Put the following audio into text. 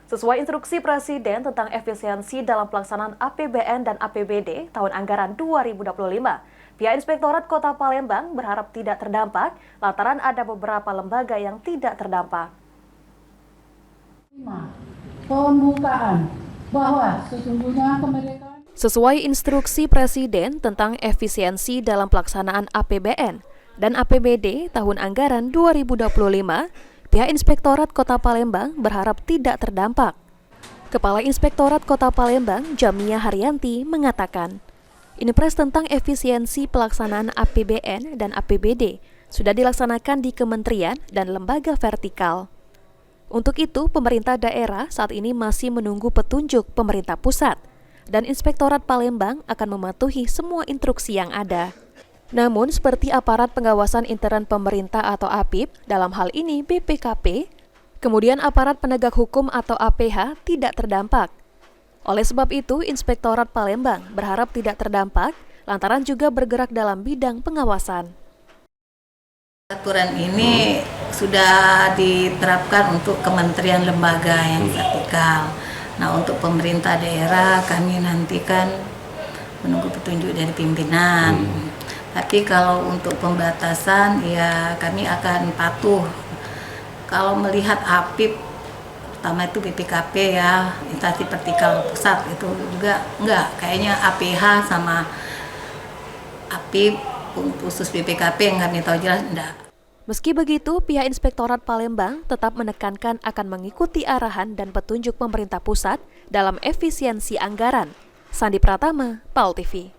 Sesuai instruksi Presiden tentang efisiensi dalam pelaksanaan APBN dan APBD tahun anggaran 2025, pihak Inspektorat Kota Palembang berharap tidak terdampak lantaran ada beberapa lembaga yang tidak terdampak. Pembukaan bahwa sesungguhnya kemerdekaan. Sesuai instruksi Presiden tentang efisiensi dalam pelaksanaan APBN dan APBD tahun anggaran 2025, pihak Inspektorat Kota Palembang berharap tidak terdampak. Kepala Inspektorat Kota Palembang, Jamia Haryanti, mengatakan, Inpres tentang efisiensi pelaksanaan APBN dan APBD sudah dilaksanakan di kementerian dan lembaga vertikal. Untuk itu, pemerintah daerah saat ini masih menunggu petunjuk pemerintah pusat, dan Inspektorat Palembang akan mematuhi semua instruksi yang ada. Namun, seperti aparat pengawasan intern pemerintah atau APIP, dalam hal ini BPKP, kemudian aparat penegak hukum atau APH tidak terdampak. Oleh sebab itu, Inspektorat Palembang berharap tidak terdampak, lantaran juga bergerak dalam bidang pengawasan. Aturan ini sudah diterapkan untuk kementerian lembaga yang vertikal. Nah, untuk pemerintah daerah kami nantikan menunggu petunjuk dari pimpinan. Tapi kalau untuk pembatasan ya kami akan patuh. Kalau melihat APIP, pertama itu BPKP ya, instansi vertikal pusat, itu juga enggak. Kayaknya APH sama APIP khusus BPKP yang kami tahu jelas enggak. Meski begitu, pihak Inspektorat Palembang tetap menekankan akan mengikuti arahan dan petunjuk pemerintah pusat dalam efisiensi anggaran. Sandi Pratama, PAL TV.